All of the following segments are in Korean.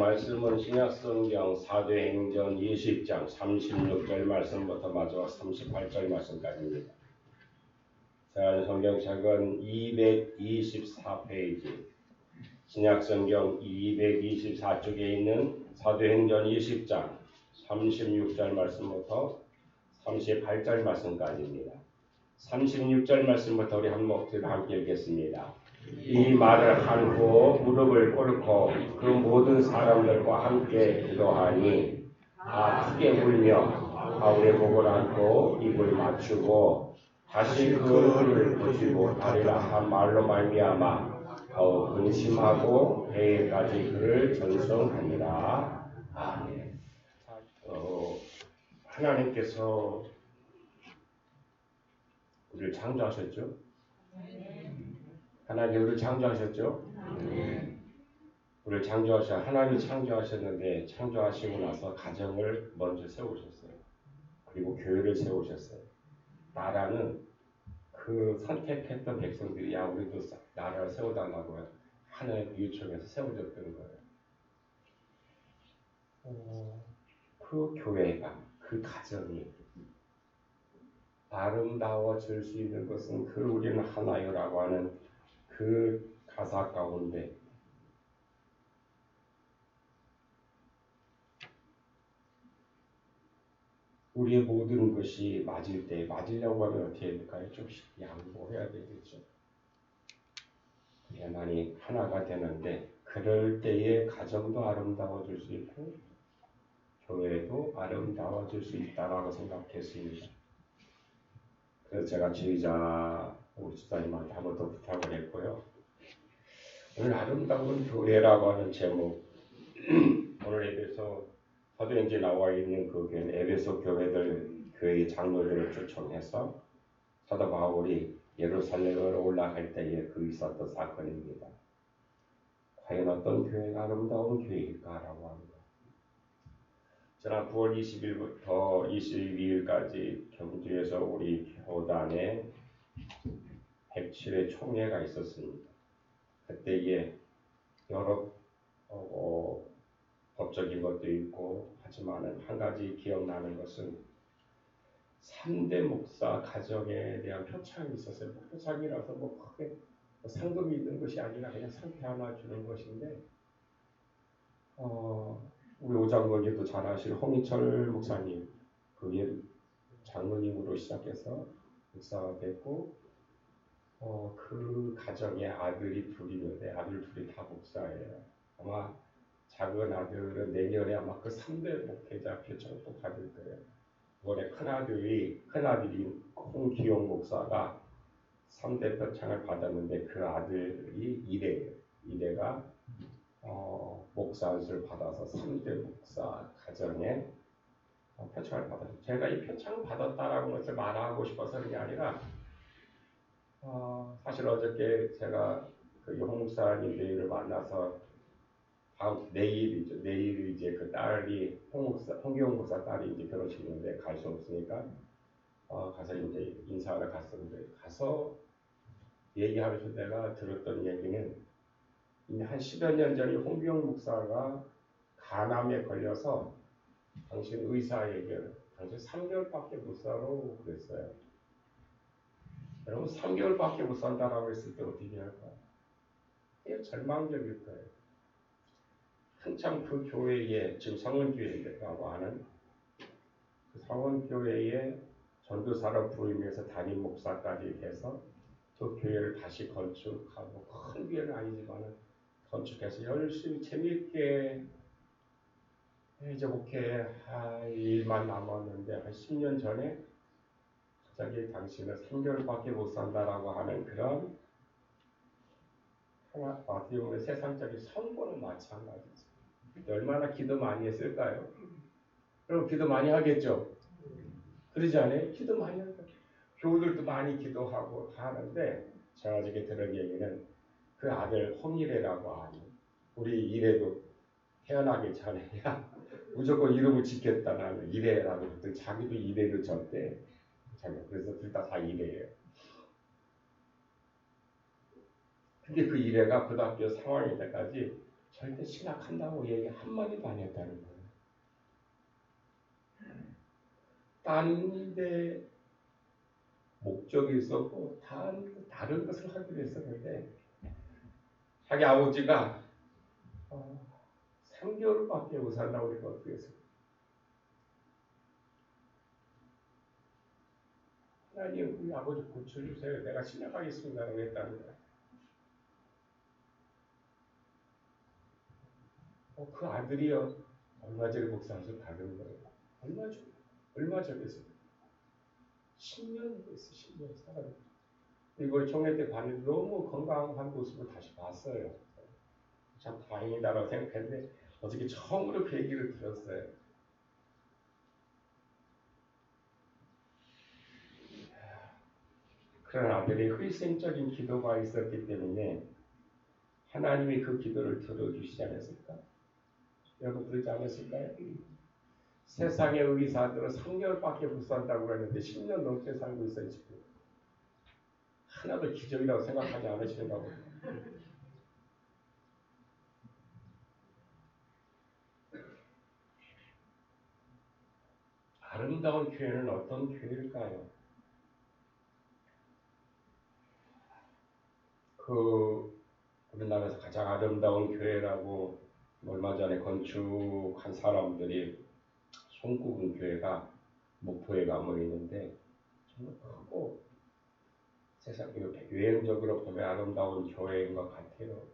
말씀은 신약성경 사도행전 20장 36절 말씀부터 마지막 38절 말씀까지입니다. 제가 성경책은 224페이지, 신약성경 224쪽에 있는 사도행전 20장 36절 말씀부터 38절 말씀까지입니다. 36절 말씀부터 우리 한 목소리로 함께 읽겠습니다. 이 말을 한 후 무릎을 꿇고 그 모든 사람들과 함께 기도하니 크게 울며 바울의 목을 안고 입을 맞추고 다시 그 얼굴을 보지 못하리라 한 말로 말미암아 더욱 근심하고 회개까지 그를 전송하니라. 아멘. 하나님께서 우리를 창조하셨죠? 하나님 우리를 창조하셨죠? 우리를 하나님이 창조하셨는데 창조하시고 나서 가정을 먼저 세우셨어요. 그리고 교회를 세우셨어요. 나라는 그 선택했던 백성들이 우리도 나라를 세워달라고 하나님 요청해서 세워졌던 거예요. 그 교회가, 그 가정이 아름다워질 수 있는 것은 그 우리는 하나요라고 하는 그 가사 가운데 우리의 모든 것이 맞을 때 맞으려고 하면 어떻게 해야 될까요? 좀씩 양보해야 되겠죠. 그래야만이 하나가 되는데 그럴 때에 가정도 아름다워질 수 있고 교회도 아름다워질 수 있다라고 생각했습니다. 그래서 제가 지휘자 우리 집사님한테 한 번 더 부탁을 했고요. 오늘 아름다운 교회라고 하는 제목, 오늘 에베소 사도행전에 나와 있는 그 에베소 교회의 장로들을 초청해서 사도 바울이 예루살렘으로 올라갈 때에 그 있었던 사건입니다. 과연 어떤 교회가 아름다운 교회일까라고 합니다. 지난 9월 20일부터 22일까지 경주에서 우리 교단에 107회 총회가 있었습니다. 그때에 여러 법적인 것도 있고 하지만 한 가지 기억나는 것은 3대 목사 가정에 대한 표창이 있었어요. 표창이라서 크게 상금이 있는 것이 아니라 그냥 상패 하나 주는 것인데 우리 오장로님도 잘 아실 홍인철 목사님 그게 장로님으로 시작해서 목사가 됐고 그 가정에 아들이 둘이는데 아들 둘이 다 목사예요. 아마 작은 아들은 내년에 아마 그 3대 목회자 표창도 받을 거예요. 이번에 큰아들이 홍기용 목사가 3대 표창을 받았는데 그 아들이 이래가 목사를 받아서 3대 목사 가정에 표창을 받았어요. 제가 이 표창을 받았다라는 것을 말하고 싶어서 그게 아니라 사실 어저께 제가 그 홍목사님 내일을 만나서 내일 이제 그 딸이 홍기용 목사 딸이 이제 결혼식인데 갈 수 없으니까 가서 이제 인사하러 갔었는데 가서 얘기하면서 내가 들었던 얘기는 이미 한 10여 년 전에 홍기용 목사가 간암에 걸려서 당신 의사에게 당신 3개월밖에 못 살고 그랬어요. 여러분 3개월밖에 못 산다라고 했을 때 어떻게 할까요? 절망적일 거예요. 한참 그 교회에 지금 성원교회라고 하는 그 성원교회에 전도사로 부임해서 담임 목사까지 돼서 그 교회를 다시 건축하고 큰 교회는 아니지만 건축해서 열심히 재미있게 이제 목회할 일만 남았는데 한 10년 전에 갑자기 당신은 3개월밖에 못 산다라고 하는 그런 어떻게 보면 세상적인 선고는 마찬가지죠. 얼마나 기도 많이 했을까요? 그럼 기도 많이 하겠죠? 그러지 않아요? 기도 많이 한다. 교우들도 많이 기도하고 다 하는데 제가 어저께 들은 얘기는 그 아들 홍일애라고 하는 우리 이래도 태어나기 전에 무조건 이름을 짓겠다는 이래라고 했더니 자기도 이래를 졌대. 그래서 둘 다 이래예요. 근데 그 이래가 고등학교 3학년 때까지 절대 신학한다고 얘기 한마디도 안 했다는 거예요. 딴 일에 목적이 있었고 다른 것을 하기로 했었는데 자기 아버지가 3개월밖에 못 산다고 그러니까 어떻게 했어요? 하나님 우리 아버지 고쳐주세요. 내가 신학하겠습니다. 라고 했다는 거예요. 그 아들이요. 얼마 전에 목사한테 받은 거예요. 얼마 전에서 10년 됐어. 10년 살았는데 이걸 총회 때 봤는데 너무 건강한 모습을 다시 봤어요. 참 다행이다라고 생각했는데 어저께 처음으로 그 얘기를 들었어요. 그런 아들이 희생적인 기도가 있었기 때문에 하나님이 그 기도를 들어주시지 않았을까? 여러분 그러지 않았을까요? 세상의 의사들은 3개월밖에 못 산다고 했는데 10년 넘게 살고 있어요 지금. 하나도 기적이라고 생각하지 않으시는가 보다. 아름다운 교회는 어떤 교회일까요? 우리나라에서 가장 아름다운 교회라고 얼마 전에 건축한 사람들이 손꼽은 교회가 목포에 가면 있는데 정말 크고 세상 외형적으로 보면 아름다운 교회인 것 같아요.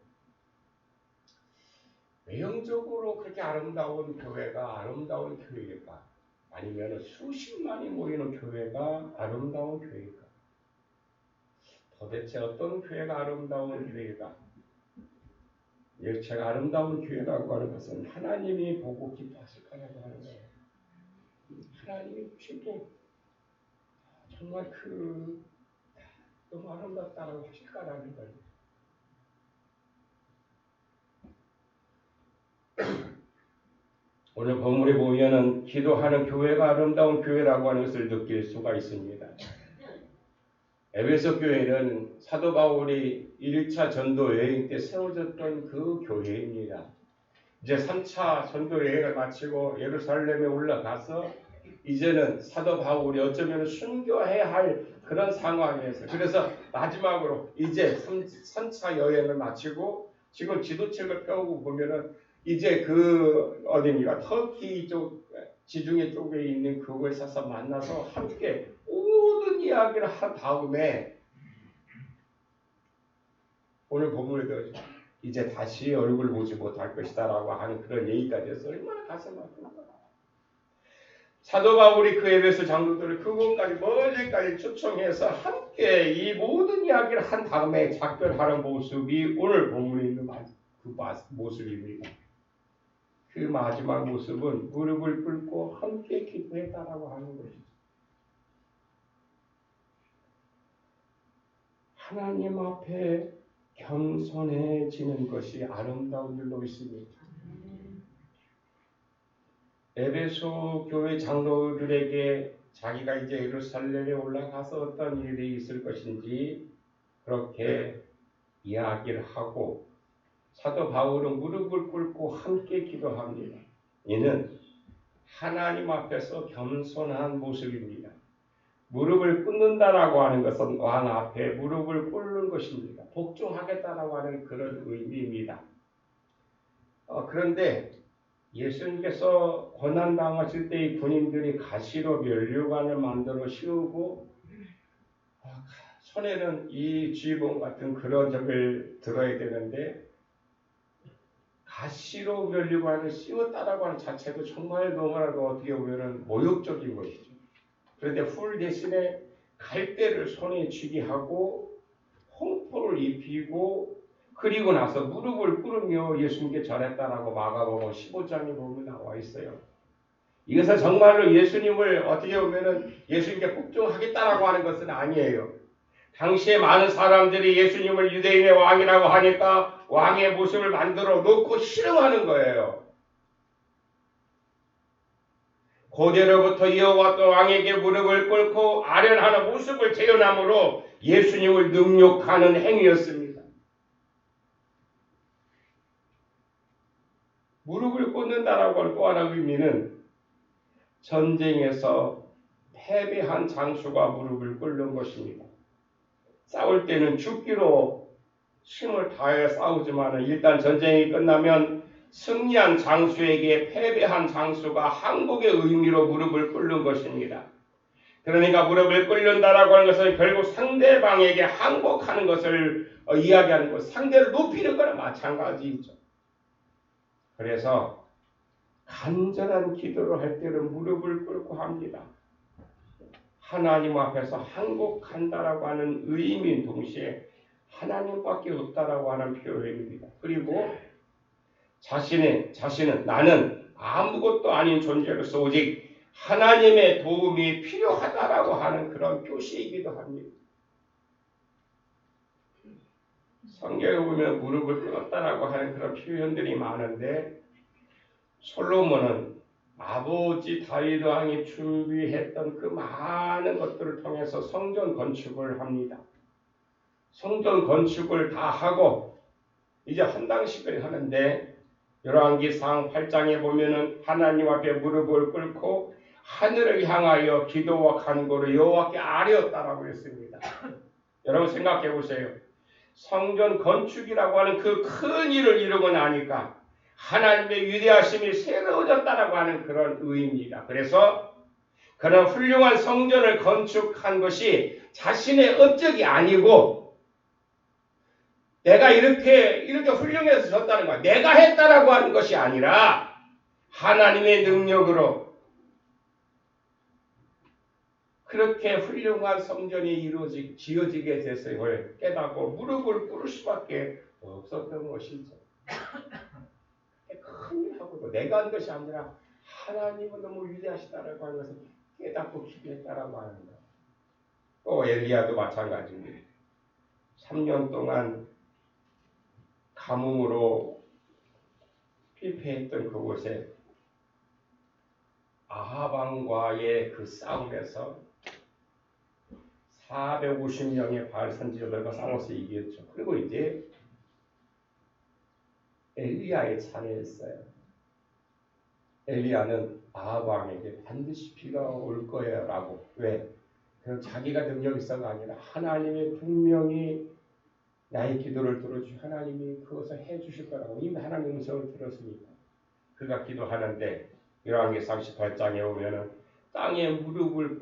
외형적으로 그렇게 아름다운 교회가 아름다운 교회일까? 아니면 수십만이 모이는 교회가 아름다운 교회일까? 도대체 어떤 교회가 아름다운 교회일까? 제가 아름다운 교회라고 하는 것은 하나님이 보고 기뻐하실 거라고 하는 거예요. 하나님이 보시고 정말 너무 아름답다라고 하실 거라는 거예요. 오늘 본문에 보면은 기도하는 교회가 아름다운 교회라고 하는 것을 느낄 수가 있습니다. 에베소 교회는 사도 바울이 1차 전도 여행 때 세워졌던 그 교회입니다. 이제 3차 전도 여행을 마치고 예루살렘에 올라가서 이제는 사도 바울이 어쩌면 순교해야 할 그런 상황이었어요. 그래서 마지막으로 이제 3차 여행을 마치고 지금 지도책을 펴고 보면은 이제 어디니까 터키 쪽 지중해 쪽에 있는 그곳에서 만나서 함께 모든 이야기를 한 다음에 오늘 본문에도 이제 다시 얼굴 보지 못할 것이다라고 하는 그런 얘기까지 해서 얼마나 가슴 아픈가. 사도 바울이 그 에베소 장로들을 그곳까지 멀리까지 초청해서 함께 이 모든 이야기를 한 다음에 작별하는 모습이 오늘 본문에 있는 그 모습입니다. 그 마지막 모습은 무릎을 꿇고 함께 기도했다라고 하는 것이죠. 하나님 앞에 겸손해지는 것이 아름다운 일로 있습니다. 에베소 교회 장로들에게 자기가 이제 예루살렘에 올라가서 어떤 일이 있을 것인지 그렇게 이야기를 하고 사도 바울은 무릎을 꿇고 함께 기도합니다. 이는 하나님 앞에서 겸손한 모습입니다. 무릎을 꿇는다라고 하는 것은 왕 앞에 무릎을 꿇는 것입니다. 복종하겠다라고 하는 그런 의미입니다. 그런데 예수님께서 고난당하실 때 이 군인들이 가시로 면류관을 만들어 씌우고 손에는 이 쥐봉 같은 그런 적을 들어야 되는데 가시로 면류관을 씌웠다라고 하는 자체도 정말 너무나도 어떻게 보면 모욕적인 것이죠. 그런데 풀 대신에 갈대를 손에 쥐게 하고 홍포를 입히고 그리고 나서 무릎을 꿇으며 예수님께 전했다라고 마가복음 15장에 보면 나와 있어요. 이것은 정말로 예수님을 어떻게 보면은 예수님께 복종하겠다라고 하는 것은 아니에요. 당시에 많은 사람들이 예수님을 유대인의 왕이라고 하니까 왕의 모습을 만들어 놓고 실험하는 거예요. 고대로부터 이어왔던 왕에게 무릎을 꿇고 아련하는 모습을 재현함으로 예수님을 능욕하는 행위였습니다. 무릎을 꿇는다라고 하는 또 하나의 의미는 전쟁에서 패배한 장수가 무릎을 꿇는 것입니다. 싸울 때는 죽기로 힘을 다해 싸우지만 일단 전쟁이 끝나면 승리한 장수에게 패배한 장수가 항복의 의미로 무릎을 꿇는 것입니다. 그러니까 무릎을 꿇는다라고 하는 것은 결국 상대방에게 항복하는 것을 이야기하는 것, 상대를 높이는 거나 마찬가지죠. 그래서 간절한 기도를 할 때는 무릎을 꿇고 합니다. 하나님 앞에서 항복한다라고 하는 의미인 동시에 하나님밖에 없다라고 하는 표현입니다. 그리고 자신은 나는 아무것도 아닌 존재로서 오직 하나님의 도움이 필요하다라고 하는 그런 표시이기도 합니다. 성경에 보면 무릎을 꿇었다라고 하는 그런 표현들이 많은데 솔로몬은 아버지 다윗 왕이 준비했던 그 많은 것들을 통해서 성전 건축을 합니다. 성전 건축을 다 하고 이제 헌당식을 하는데 열왕기상 8장에 보면은 하나님 앞에 무릎을 꿇고 하늘을 향하여 기도와 간구를 여호와께 아뢰었다라고 했습니다. 여러분 생각해 보세요. 성전 건축이라고 하는 그 큰 일을 이루고 나니까 하나님의 위대하심이 새로워졌다라고 하는 그런 의미입니다. 그래서 그런 훌륭한 성전을 건축한 것이 자신의 업적이 아니고 내가 이렇게 훌륭해서 졌다는 거야. 내가 했다라고 하는 것이 아니라 하나님의 능력으로 그렇게 훌륭한 성전이 지어지게 됐음을 깨닫고 무릎을 꿇을 수밖에 없었던 것이죠. 큰 일하고도 내가 한 것이 아니라 하나님은 너무 위대하시다라고 하는 것을 깨닫고 기도했다라고 하는 것. 또 엘리야도 마찬가지입니다. 3년 동안 가뭄으로 피폐했던 그곳에 아합 왕과의 그 싸움에서 450명의 바알 선지자들과 싸워서 이겼죠. 그리고 이제 엘리야의 차례였어요. 엘리야는 아합 왕에게 반드시 비가 올 거예요 라고. 왜? 그럼 자기가 능력 있어가 아니라 하나님이 분명히 나의 기도를 들어주시고 하나님이 그것을 해주실 거라고 이미 하나님의 음성을 들었으니까 그가 기도하는데 열왕기상 38장에 오면은 땅에 무릎을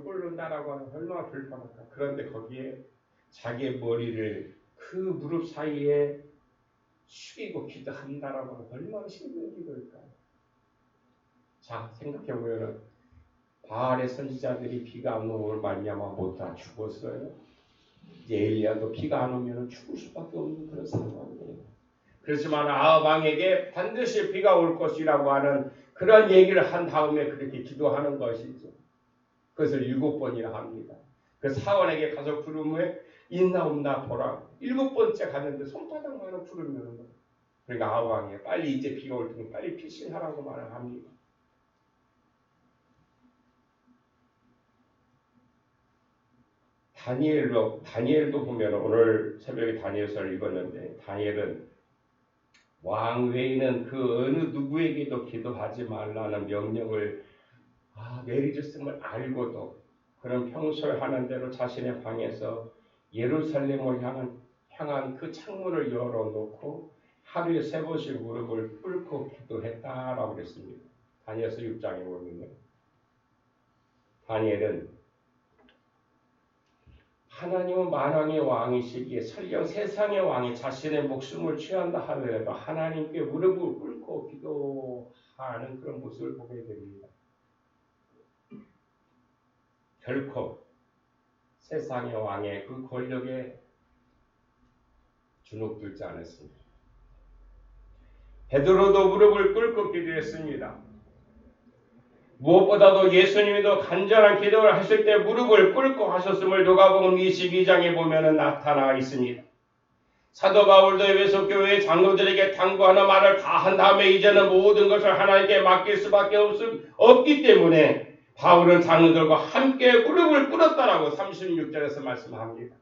꿇는다라고 하는 얼마나 불편할까. 그런데 거기에 자기의 머리를 그 무릎 사이에 숙이고 기도한다라고 하는 얼마나 힘든 기도일까요? 자, 생각해보면 바알의 선지자들이 비가 안 오는 말미암아 못 다 죽었어요. 이제 엘리야도 비가 안 오면 죽을 수밖에 없는 그런 상황이에요. 그렇지만 아합 왕에게 반드시 비가 올 것이라고 하는 그런 얘기를 한 다음에 그렇게 기도하는 것이죠. 그것을 7번이나 합니다. 그 사원에게 가서 부르면 있나 없나 보라. 7번째 갔는데 손바닥만한 부르면 그러니까 아합 왕이 빨리 이제 비가 올 테니 빨리 피신하라고 말을 합니다. 다니엘도 보면 오늘 새벽에 다니엘서를 읽었는데 다니엘은 왕 외에는 그 어느 누구에게도 기도하지 말라는 명령을 내리줬음을 알고도 그런 평소에 하는 대로 자신의 방에서 예루살렘을 향한 그 창문을 열어놓고 하루에 3번씩 무릎을 꿇고 기도했다라고 그랬습니다. 다니엘서 6장에 보면요. 다니엘은 하나님은 만왕의 왕이시기에 설령 세상의 왕이 자신의 목숨을 취한다 하더라도 하나님께 무릎을 꿇고 기도하는 그런 모습을 보게 됩니다. 결코 세상의 왕의 그 권력에 주눅들지 않았습니다. 베드로도 무릎을 꿇고 기도했습니다. 무엇보다도 예수님도 간절한 기도를 하실 때 무릎을 꿇고 하셨음을 누가복음 22장에 보면 나타나 있습니다. 사도 바울도 에베소 교회 장로들에게 당부하는 말을 다 한 다음에 이제는 모든 것을 하나님께 맡길 수밖에 없기 때문에 바울은 장로들과 함께 무릎을 꿇었다라고 36절에서 말씀합니다.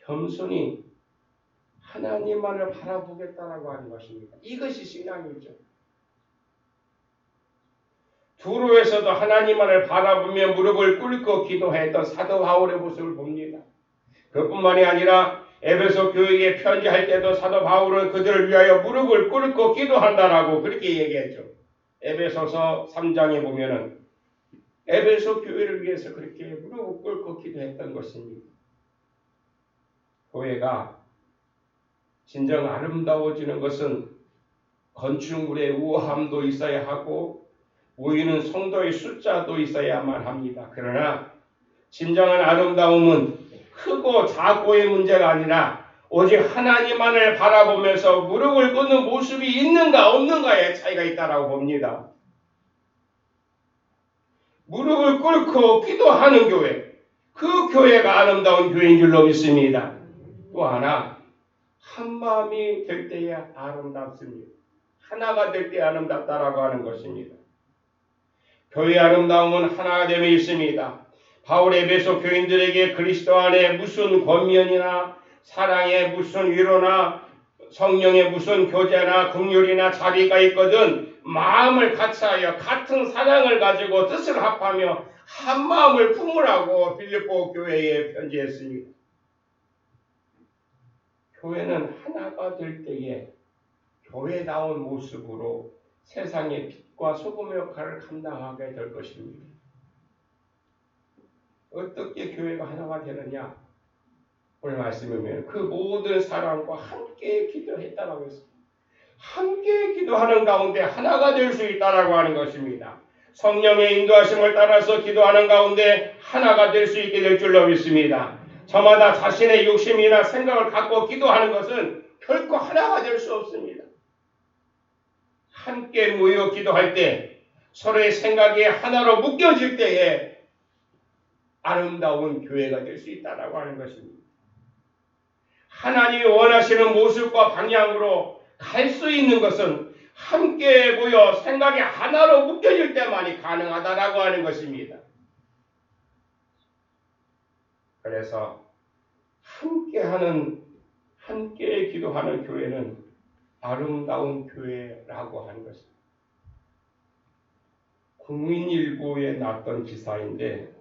겸손히 하나님만을 바라보겠다라고 하는 것입니다. 이것이 신앙이죠. 두로에서도 하나님만을 바라보며 무릎을 꿇고 기도했던 사도 바울의 모습을 봅니다. 그뿐만이 아니라 에베소 교회에 편지할 때도 사도 바울은 그들을 위하여 무릎을 꿇고 기도한다라고 그렇게 얘기했죠. 에베소서 3장에 보면은 에베소 교회를 위해서 그렇게 무릎을 꿇고 기도했던 것입니다. 교회가 진정 아름다워지는 것은 건축물의 우아함도 있어야 하고 모이는 성도의 숫자도 있어야만 합니다. 그러나 진정한 아름다움은 크고 작고의 문제가 아니라 오직 하나님만을 바라보면서 무릎을 꿇는 모습이 있는가 없는가의 차이가 있다고 봅니다. 무릎을 꿇고 기도하는 교회, 그 교회가 아름다운 교회인 줄로 믿습니다. 또 하나, 한마음이 될 때에 아름답습니다. 하나가 될 때 아름답다라고 하는 것입니다. 교회의 아름다움은 하나가 됨에 있습니다. 바울 에베소 교인들에게 그리스도 안에 무슨 권면이나 사랑의 무슨 위로나 성령의 무슨 교제나 긍휼이나 자비가 있거든 마음을 같이하여 같은 사랑을 가지고 뜻을 합하며 한 마음을 품으라고 빌립보 교회에 편지했습니다. 교회는 하나가 될 때에 교회다운 모습으로 세상의 빛과 소금의 역할을 감당하게 될 것입니다. 어떻게 교회가 하나가 되느냐? 오늘 말씀에 보면 그 모든 사람과 함께 기도했다라고 했습니다. 함께 기도하는 가운데 하나가 될 수 있다라고 하는 것입니다. 성령의 인도하심을 따라서 기도하는 가운데 하나가 될 수 있게 될 줄로 믿습니다. 저마다 자신의 욕심이나 생각을 갖고 기도하는 것은 결코 하나가 될 수 없습니다. 함께 모여 기도할 때 서로의 생각이 하나로 묶여질 때에 아름다운 교회가 될 수 있다라고 하는 것입니다. 하나님이 원하시는 모습과 방향으로 갈 수 있는 것은 함께 모여 생각이 하나로 묶여질 때만이 가능하다라고 하는 것입니다. 그래서 함께 기도하는 교회는 아름다운 교회라고 하는 것입니다. 국민일보에 났던 기사인데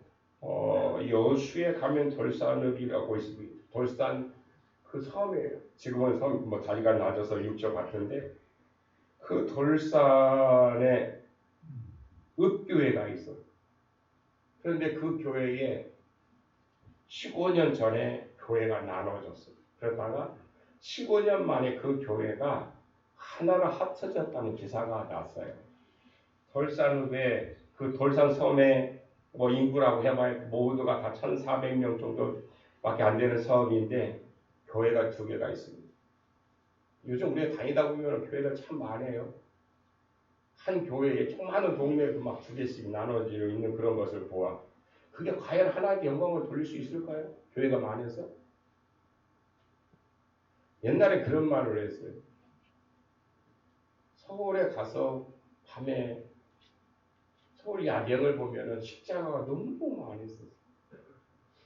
여수에 가면 돌산읍이라고 있습니다. 돌산 그 섬이에요. 지금은 섬 다리가 낮아서 육지 같은데 그 돌산에 읍교회가 있어. 그런데 그 교회에 15년 전에 교회가 나눠졌어요. 그러다가 15년 만에 그 교회가 하나로 합쳐졌다는 기사가 났어요. 돌산읍에 그 돌산섬에 인구라고 해봐야 모두가 다 1,400명 정도밖에 안 되는 섬인데 교회가 2개가 있습니다. 요즘 우리가 다니다 보면 교회가 참 많아요. 한 교회에 조그마한 동네에도 막 2개씩 나눠져 있는 그런 것을 보아. 그게 과연 하나님께 영광을 돌릴 수 있을까요? 교회가 많아서? 옛날에 그런 말을 했어요. 서울에 가서 밤에 서울 야경을 보면은 십자가가 너무 많이 있었어요.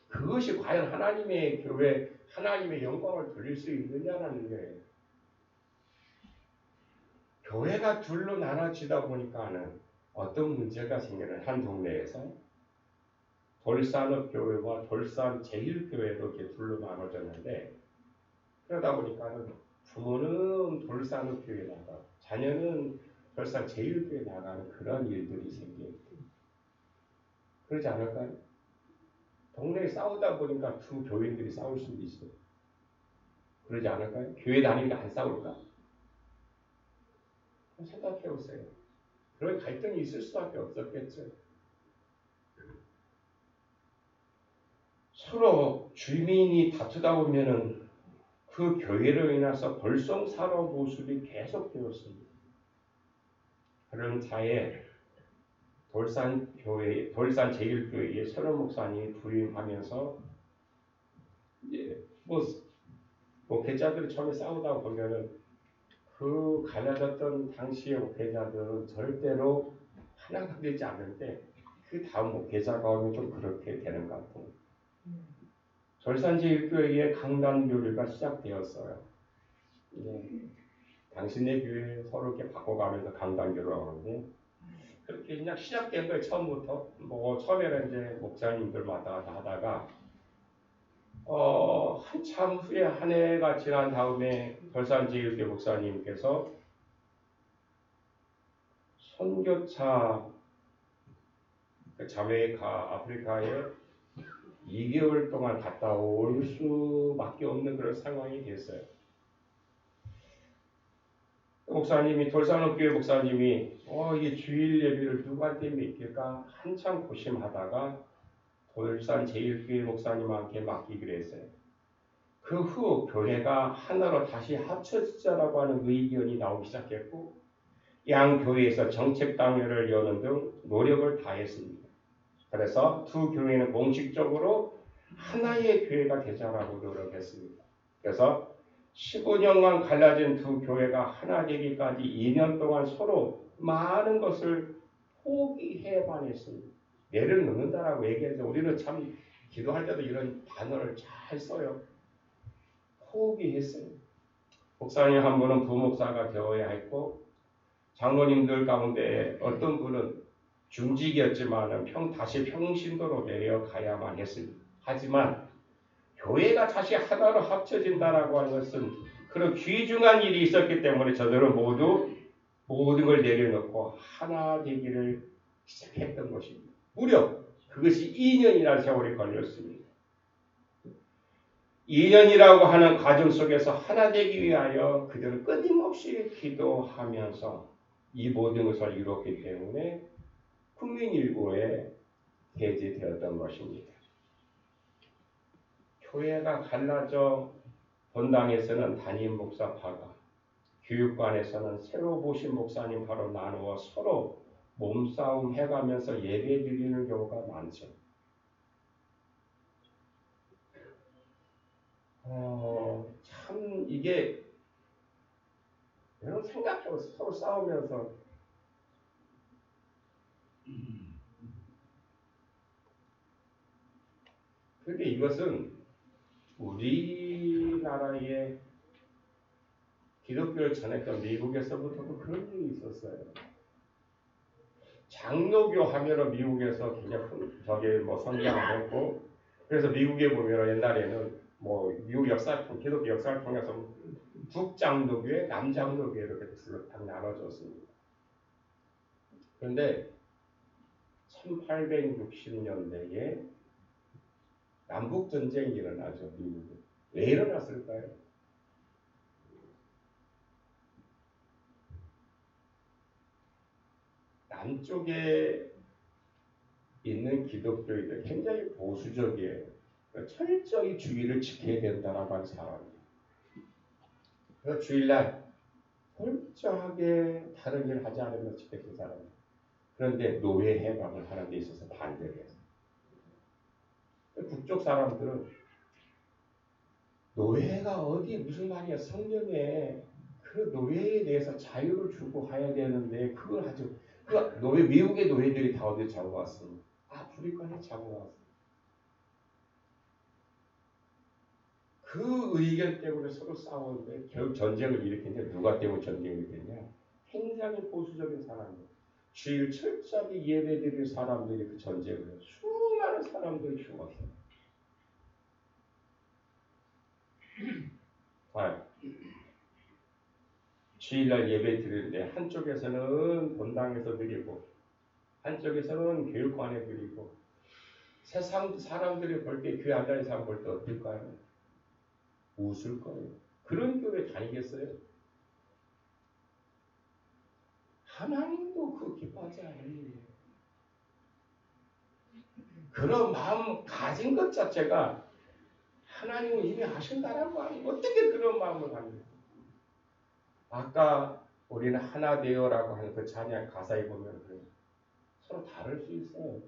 그것이 과연 하나님의 교회, 하나님의 영광을 돌릴 수 있느냐라는 거예요. 교회가 둘로 나눠지다 보니까는 어떤 문제가 생기는 한 동네에서 돌산읍 교회와 돌산 제일교회로 이렇게 둘로 나눠졌는데 그러다 보니까는 부모는 돌산읍 교회 나가, 자녀는 돌산 제일교회 나가는 그런 일들이 생겨요. 그러지 않을까요? 동네에 싸우다 보니까 두 교인들이 싸울 수도 있어요. 그러지 않을까요? 교회 다니는데 안 싸울까? 생각해 보세요. 그런 갈등이 있을 수밖에 없었겠죠. 서로 주민이 다투다 보면은 그 교회로 인해서 벌성사로 모습이 계속되었습니다. 그런 차에 돌산 제일교회의 서른 목사님이 부임하면서 목회자들이 처음에 싸우다 보면은 그 갈라졌던 당시의 목회자들은 절대로 하나가 되지 않는데 그 다음 목회자가 오면 좀 그렇게 되는 것 같아요. 돌산 제일교회의 강단 교류가 시작되었어요. 당신네 교회 서로 이렇게 바꿔가면서 강단교로 하는데 그렇게 그냥 시작된 거예요. 처음부터. 처음에는 이제 목사님들 왔다 갔다 하다가 한참 후에 한 해가 지난 다음에 벌산제일교회 목사님께서 선교차 자메이카 아프리카에 2개월 동안 갔다 올 수밖에 없는 그런 상황이 됐어요. 목사님이 돌산업교회 목사님이 이 주일 예배를 누구한테 맡길까 한참 고심하다가 돌산 제일교회 목사님한테 맡기기로 했어요. 그 후 교회가 하나로 다시 합쳐지자라고 하는 의견이 나오기 시작했고 양 교회에서 정책 당회를 여는 등 노력을 다했습니다. 그래서 두 교회는 공식적으로 하나의 교회가 되자라고 노력했습니다. 그래서 15년간 갈라진 두 교회가 하나 되기까지 2년 동안 서로 많은 것을 포기해만 했습니다. 내려놓는다라고 얘기하죠. 우리는 참 기도할 때도 이런 단어를 잘 써요. 포기했어요. 목사님 한 분은 부목사가 되어야 했고 장로님들 가운데 어떤 분은 중직이었지만 다시 평신도로 내려가야만 했습니다. 하지만 교회가 다시 하나로 합쳐진다라고 하는 것은 그런 귀중한 일이 있었기 때문에 저들은 모두 모든 걸 내려놓고 하나 되기를 시작했던 것입니다. 무려 그것이 2년이라는 세월이 걸렸습니다. 2년이라고 하는 과정 속에서 하나 되기 위하여 그들은 끊임없이 기도하면서 이 모든 것을 이뤘기 때문에 국민일보에 게재되었던 것입니다. 교회가 갈라져 본당에서는 담임 목사파가, 교육관에서는 새로 보신 목사님파로 나누어 서로 몸싸움 해가면서 예배 드리는 경우가 많죠. 참 이게 여러분 생각해보세요. 서로 싸우면서 그런데 이것은 우리나라의 기독교를 전했던 미국에서부터도 그런 일이 있었어요. 장로교 하면은 미국에서 굉장히 성장을 했고, 그래서 미국에 보면 옛날에는 미국 역사를 기독교 역사를 통해서 북장로교회, 남장로교회 이렇게 딱 나눠졌습니다. 그런데 1860년대에 남북 전쟁이 일어나죠. 미국에. 왜 일어났을까요? 남쪽에 있는 기독교인들 굉장히 보수적이에요. 철저히 주의를 지켜야 된다라고 하는 사람이에요. 그래서 주일날 철저하게 다른 일을 하지 않으면 지켰던 사람이에요. 그런데 노예 해방을 하는 데 있어서 반대를 해요. 북쪽 사람들은 노예가 무슨 말이야. 성경에 그 노예에 대해서 자유를 주고 해야 되는데 그걸 아주 미국의 노예들이 다 어디 잡아왔습니다. 아프리카에 잡아왔습니다. 그 의견 때문에 서로 싸우는데 결국 전쟁을 일으켰는데 누가 때문에 전쟁을 일으켰냐? 굉장히 보수적인 사람들, 주일 철저하게 예배드릴 사람들이 그 전쟁을 수많은 사람들이 죽었어요. 주일날 예배 드리는데 한쪽에서는 본당에서 드리고 한쪽에서는 교육관에 드리고 세상 사람들이 볼 때 교회 안 다니는 사람 볼 때 어떨까요? 웃을 거예요. 그런 교회 다니겠어요? 하나님도 그 기뻐하지 않으니 그런 마음 가진 것 자체가 하나님은 이미 하신다라고 하니 어떻게 그런 마음을 가지고 아까 우리는 하나 되어라고 하는 그 찬양 가사에 보면 서로 다를 수 있어요.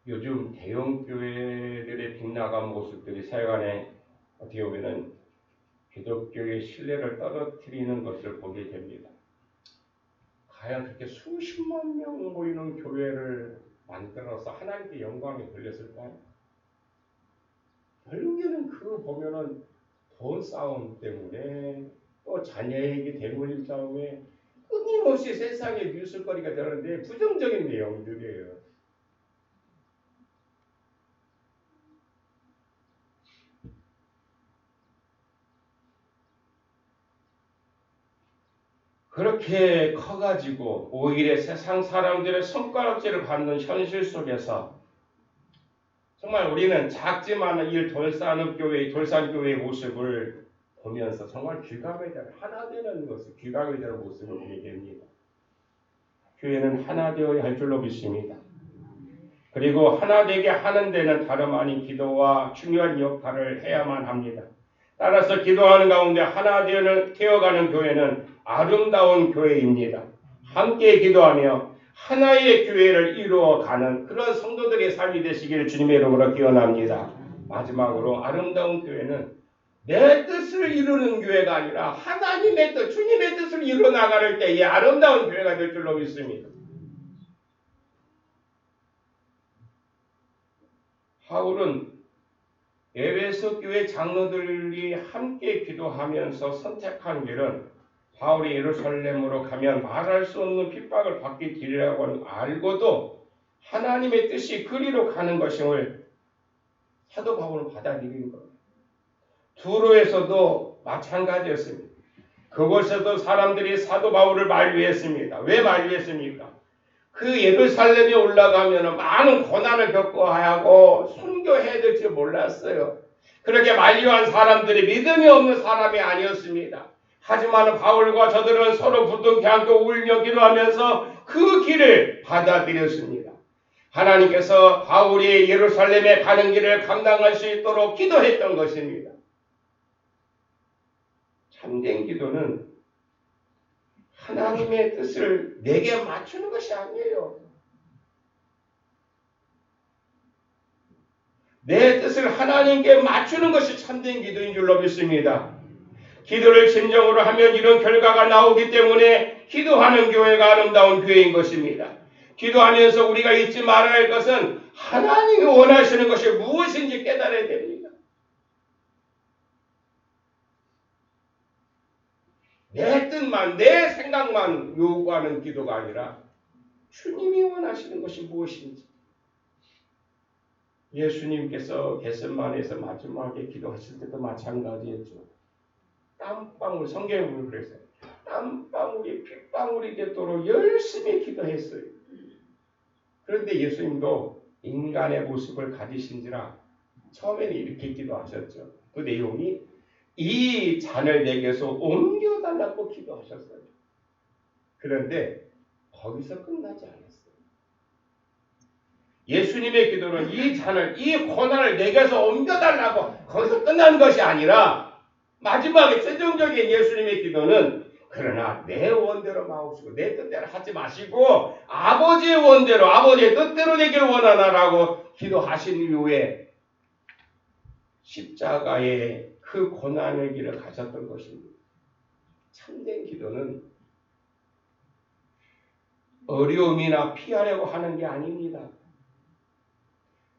요즘 대형 교회들의 빗나간 모습들이 세간에 어떻게 보면 기독교의 신뢰를 떨어뜨리는 것을 보게 됩니다. 과연 그렇게 수십만 명 모이는 교회를 만들어서 하나님께 영광이 돌렸을까요? 결국에는 그 보면은 돈 싸움 때문에 또 자녀에게 대물림 싸움에 끊임없이 세상에 뉴스거리가 되는데 부정적인 내용들이에요. 그렇게 커가지고 오히려 세상 사람들의 손가락질을 받는 현실 속에서 정말 우리는 작지만 이 돌산교회의 모습을 보면서 정말 귀감에 대한 하나 되는 것을 귀감에 대한 모습을 보게 됩니다. 교회는 하나 되어야 할 줄로 믿습니다. 그리고 하나 되게 하는 데는 다름 아닌 기도와 중요한 역할을 해야만 합니다. 따라서 기도하는 가운데 하나 되어가는 교회는 아름다운 교회입니다. 함께 기도하며 하나의 교회를 이루어가는 그런 성도들의 삶이 되시기를 주님의 이름으로 기원합니다. 마지막으로 아름다운 교회는 내 뜻을 이루는 교회가 아니라 하나님의 뜻, 주님의 뜻을 이루어나가는 때에 아름다운 교회가 될 줄로 믿습니다. 바울은 에베소 교회 장로들이 함께 기도하면서 선택한 길은 바울이 예루살렘으로 가면 말할 수 없는 핍박을 받게 되리라고 알고도 하나님의 뜻이 그리로 가는 것임을 사도 바울은 받아들인 겁니다. 두로에서도 마찬가지였습니다. 그곳에도 사람들이 사도 바울을 만류했습니다. 왜 만류했습니까? 그 예루살렘에 올라가면 많은 고난을 겪어야 하고 순교해야 될지 몰랐어요. 그렇게 만류한 사람들이 믿음이 없는 사람이 아니었습니다. 하지만 바울과 저들은 서로 부둥켜 안고 울며 기도하면서 그 길을 받아들였습니다. 하나님께서 바울이 예루살렘에 가는 길을 감당할 수 있도록 기도했던 것입니다. 참된 기도는 하나님의 뜻을 내게 맞추는 것이 아니에요. 내 뜻을 하나님께 맞추는 것이 참된 기도인 줄로 믿습니다. 기도를 진정으로 하면 이런 결과가 나오기 때문에 기도하는 교회가 아름다운 교회인 것입니다. 기도하면서 우리가 잊지 말아야 할 것은 하나님이 원하시는 것이 무엇인지 깨달아야 됩니다. 내 뜻만, 내 생각만 요구하는 기도가 아니라 주님이 원하시는 것이 무엇인지. 예수님께서 겟세마네에서 마지막에 기도하실 때도 마찬가지였죠. 땀방울, 성경에 보면 그랬어요. 땀방울이 핏방울이 되도록 열심히 기도했어요. 그런데 예수님도 인간의 모습을 가지신지라 처음에는 이렇게 기도하셨죠. 그 내용이 이 잔을 내게서 옮겨달라고 기도하셨어요. 그런데 거기서 끝나지 않았어요. 예수님의 기도는 이 잔을, 이 고난을 내게서 옮겨달라고 거기서 끝난 것이 아니라 마지막에 최종적인 예수님의 기도는 그러나 내 원대로 마옵시고 내 뜻대로 하지 마시고 아버지의 원대로 아버지의 뜻대로 되기를 원하나라고 기도하신 이후에 십자가의 그 고난의 길을 가셨던 것입니다. 참된 기도는 어려움이나 피하려고 하는 게 아닙니다.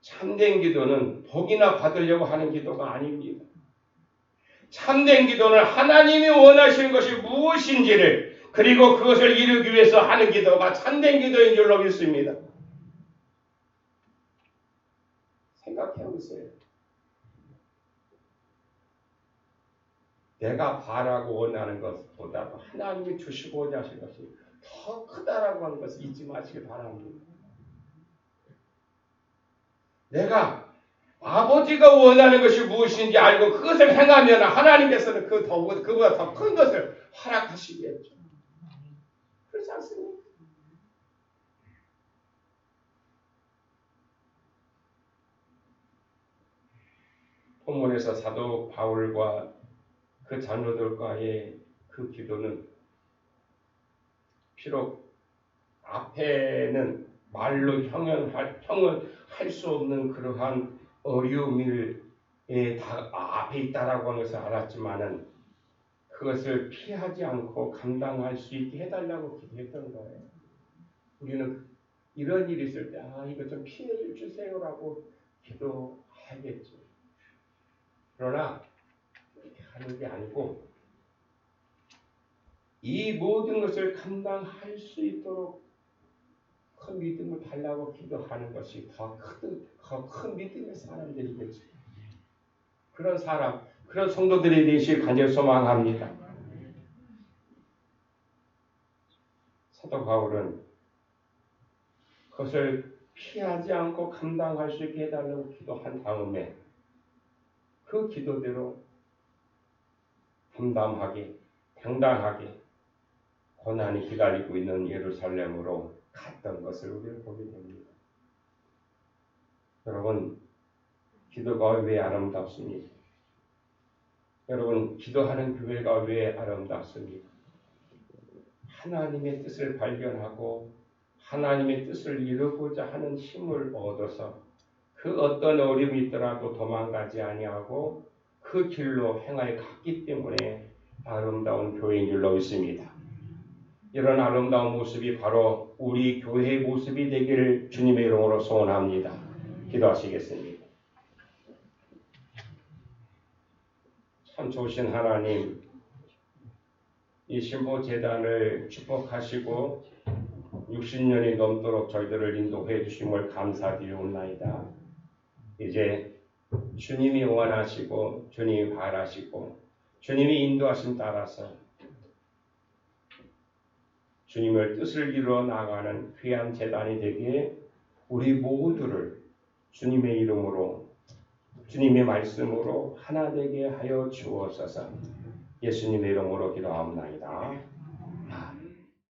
참된 기도는 복이나 받으려고 하는 기도가 아닙니다. 참된 기도는 하나님이 원하시는 것이 무엇인지를 그리고 그것을 이루기 위해서 하는 기도가 참된 기도인 줄로 믿습니다. 생각해 보세요. 내가 바라고 원하는 것보다도 하나님이 주시고자 하신 것이 더 크다라고 하는 것을 잊지 마시기 바랍니다. 내가 아버지가 원하는 것이 무엇인지 알고 그것을 행하면 하나님께서는 그보다 더 큰 것을 허락하시겠죠. 그렇지 않습니까? 본문에서 사도 바울과 그 장로들과의 그 기도는 비록 앞에는 말로 형언할 수 없는 그러한 어려움이 앞에 있다라고 하는 것을 알았지만은 그것을 피하지 않고 감당할 수 있게 해달라고 기도했던 거예요. 우리는 이런 일이 있을 때 이거 좀 피해 주세요라고 기도하겠죠. 그러나 그렇게 하는 게 아니고 이 모든 것을 감당할 수 있도록 큰 믿음을 달라고 기도하는 것이 더 큰 믿음의 사람들이겠죠. 그런 사람, 그런 성도들이 되시길 간절히 소망합니다. 사도 바울은 그것을 피하지 않고 감당할 수 있게 해달라고 기도한 다음에 그 기도대로 담담하게, 당당하게 고난이 기다리고 있는 예루살렘으로 갔던 것을 우리는 보게 됩니다. 여러분, 기도가 왜 아름답습니까? 여러분, 기도하는 교회가 왜 아름답습니까? 하나님의 뜻을 발견하고 하나님의 뜻을 이루고자 하는 힘을 얻어서 그 어떤 어려움이 있더라도 도망가지 아니하고 그 길로 행하여 갔기 때문에 아름다운 교회인 줄로 믿습니다. 이런 아름다운 모습이 바로 우리 교회의 모습이 되기를 주님의 이름으로 소원합니다. 기도하시겠습니다. 참 좋으신 하나님, 이 신보재단을 축복하시고 60년이 넘도록 저희들을 인도해 주심을 감사드리옵나이다. 이제 주님이 원하시고 주님이 바라시고 주님이 인도하심 따라서 주님의 뜻을 이루어 나가는 귀한 재단이 되기에 우리 모두를 주님의 이름으로 주님의 말씀으로 하나 되게 하여 주옵소서. 예수님의 이름으로 기도하옵나이다.